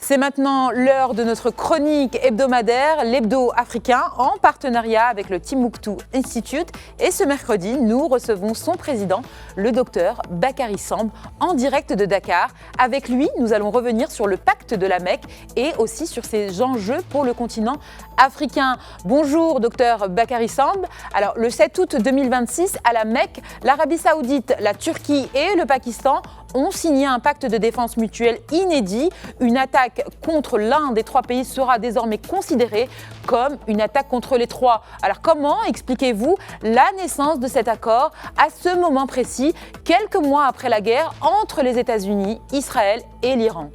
C'est maintenant l'heure de notre chronique hebdomadaire, l'Hebdo africain, en partenariat avec le Timbuktu Institute. Et ce mercredi, nous recevons son président, le docteur Bakary Samb, en direct de Dakar. Avec lui, nous allons revenir sur le pacte de la Mecque et aussi sur ses enjeux pour le continent africain. Bonjour, docteur Bakary Samb. Alors, le 7 août 2026, à la Mecque, l'Arabie Saoudite, la Turquie et le Pakistan ont signé un pacte de défense mutuelle inédit. Une attaque contre l'un des trois pays sera désormais considérée comme une attaque contre les trois. Alors comment expliquez-vous la naissance de cet accord à ce moment précis, quelques mois après la guerre entre les États-Unis, Israël et l'Iran ?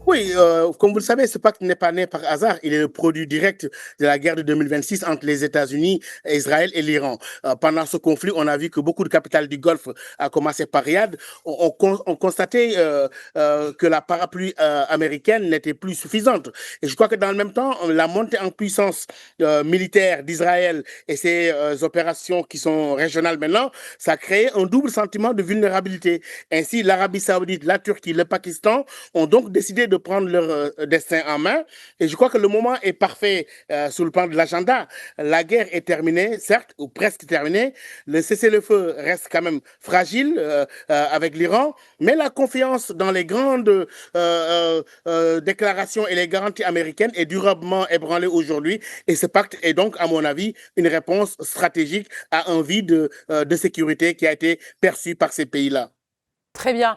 Oui, comme vous le savez, ce pacte n'est pas né par hasard. Il est le produit direct de la guerre de 2026 entre les États-Unis, Israël et l'Iran. Pendant ce conflit, on a vu que beaucoup de capitales du Golfe, à commencer par Riyad, ont constaté que la parapluie américaine n'était plus suffisante. Et je crois que dans le même temps, la montée en puissance militaire d'Israël et ses opérations qui sont régionales maintenant, ça a créé un double sentiment de vulnérabilité. Ainsi, l'Arabie Saoudite, la Turquie, le Pakistan ont donc décidé de prendre leur destin en main. Et je crois que le moment est parfait sur le plan de l'agenda. La guerre est terminée, certes, ou presque terminée. Le cessez-le-feu reste quand même fragile avec l'Iran, mais la confiance dans les grandes déclarations et les garanties américaines est durablement ébranlée aujourd'hui. Et ce pacte est donc, à mon avis, une réponse stratégique à un vide de sécurité qui a été perçu par ces pays-là. Très bien.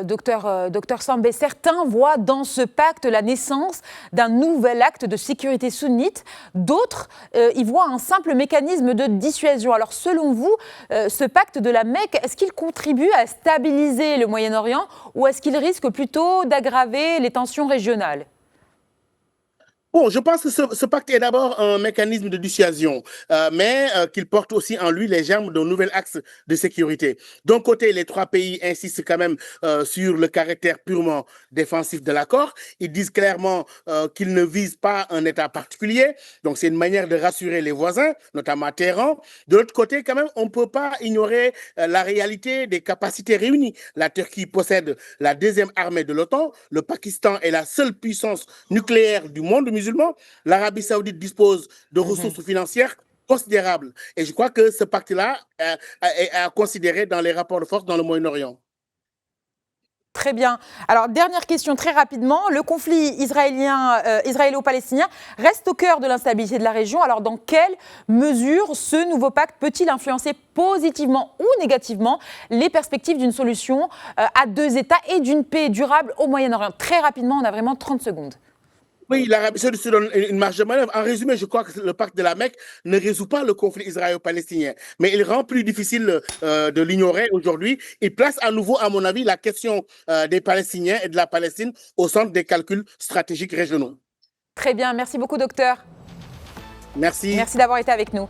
Docteur Samb, certains voient dans ce pacte la naissance d'un nouvel acte de sécurité sunnite. D'autres y voient un simple mécanisme de dissuasion. Alors, selon vous, ce pacte de la Mecque, est-ce qu'il contribue à stabiliser le Moyen-Orient ou est-ce qu'il risque plutôt d'aggraver les tensions régionales ? Bon, je pense que ce pacte est d'abord un mécanisme de dissuasion, mais qu'il porte aussi en lui les germes d'un nouvel axe de sécurité. D'un côté, les trois pays insistent quand même sur le caractère purement défensif de l'accord. Ils disent clairement qu'ils ne visent pas un État particulier. Donc, c'est une manière de rassurer les voisins, notamment Téhéran. De l'autre côté, quand même, on ne peut pas ignorer la réalité des capacités réunies. La Turquie possède la deuxième armée de l'OTAN. Le Pakistan est la seule puissance nucléaire du monde musulman. L'Arabie Saoudite dispose de ressources financières considérables. Et je crois que ce pacte-là est à considérer dans les rapports de force dans le Moyen-Orient. Très bien. Alors, dernière question très rapidement. Le conflit israélo-palestinien reste au cœur de l'instabilité de la région. Alors, dans quelle mesure ce nouveau pacte peut-il influencer positivement ou négativement les perspectives d'une solution à deux États et d'une paix durable au Moyen-Orient ? Très rapidement, on a vraiment 30 secondes. Oui, l'Arabie Saoudite se donne une marge de manœuvre. En résumé, je crois que le pacte de la Mecque ne résout pas le conflit israélo-palestinien, mais il rend plus difficile de l'ignorer aujourd'hui. Il place à nouveau, à mon avis, la question des Palestiniens et de la Palestine au centre des calculs stratégiques régionaux. Très bien, merci beaucoup, docteur. Merci. Merci d'avoir été avec nous.